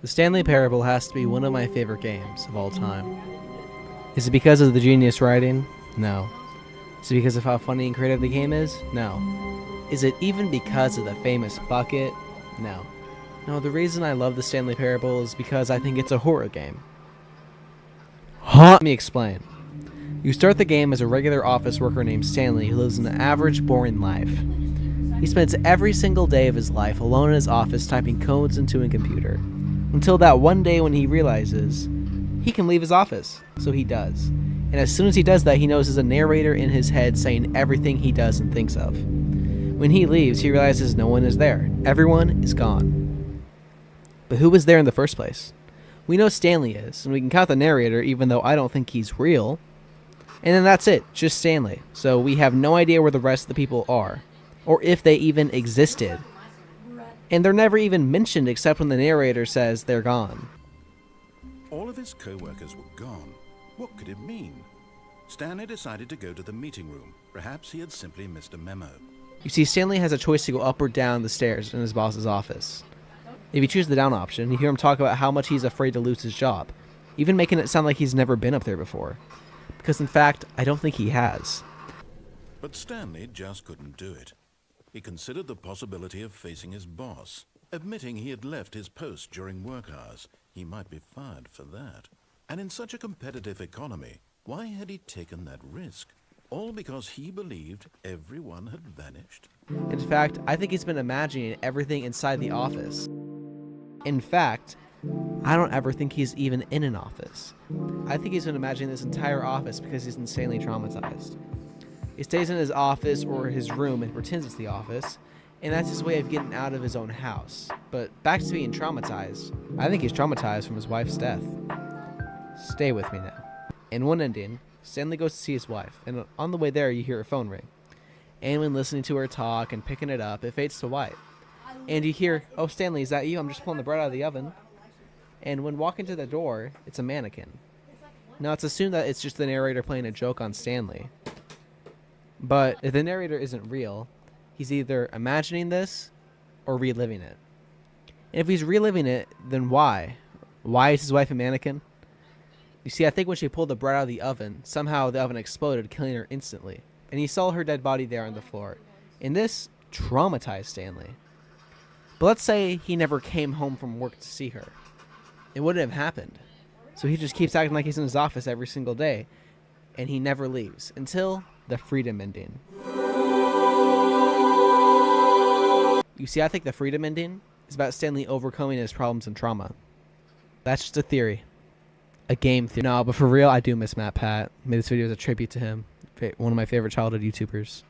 The Stanley Parable has to be one of my favorite games of all time. Is it because of the genius writing? No. Is it because of how funny and creative the game is? No. Is it even because of the famous bucket? No. No, the reason I love the Stanley Parable is because I think it's a horror game. Let me explain. You start the game as a regular office worker named Stanley who lives an average, boring life. He spends every single day of his life alone in his office typing codes into a computer. Until that one day when he realizes he can leave his office. So he does. And as soon as he does that, he knows there's a narrator in his head saying everything he does and thinks of. When he leaves, he realizes no one is there. Everyone is gone. But who was there in the first place? We know Stanley is, and we can count the narrator even though I don't think he's real. And then that's it, just Stanley. So we have no idea where the rest of the people are, or if they even existed. And they're never even mentioned except when the narrator says they're gone. All of his co-workers were gone. What could it mean? Stanley decided to go to the meeting room. Perhaps he had simply missed a memo. You see, Stanley has a choice to go up or down the stairs in his boss's office. If you choose the down option, you hear him talk about how much he's afraid to lose his job, even making it sound like he's never been up there before. Because in fact, I don't think he has. But Stanley just couldn't do it. He considered the possibility of facing his boss, admitting he had left his post during work hours. He might be fired for that. And in such a competitive economy, why had he taken that risk? All because he believed everyone had vanished? In fact, I think he's been imagining everything inside the office. In fact, I don't ever think he's even in an office. I think he's been imagining this entire office because he's insanely traumatized. He stays in his office or his room and pretends it's the office, and that's his way of getting out of his own house. But back to being traumatized. I think he's traumatized from his wife's death. Stay with me now. In one ending, Stanley goes to see his wife, and on the way there you hear her phone ring. And when listening to her talk and picking it up, it fades to white. And you hear, "Oh, Stanley, is that you? I'm just pulling the bread out of the oven." And when walking to the door, it's a mannequin. Now, it's assumed that it's just the narrator playing a joke on Stanley. But if the narrator isn't real, he's either imagining this or reliving it. And if he's reliving it, then why? Why is his wife a mannequin? You see, I think when she pulled the bread out of the oven, somehow the oven exploded, killing her instantly. And he saw her dead body there on the floor. And this traumatized Stanley. But let's say he never came home from work to see her. It wouldn't have happened. So he just keeps acting like he's in his office every single day. And he never leaves until the freedom ending. You see, I think the freedom ending is about Stanley overcoming his problems and trauma. That's just a theory. A game theory. No, but for real, I do miss Matt Pat. Made this video as a tribute to him. One of my favorite childhood YouTubers.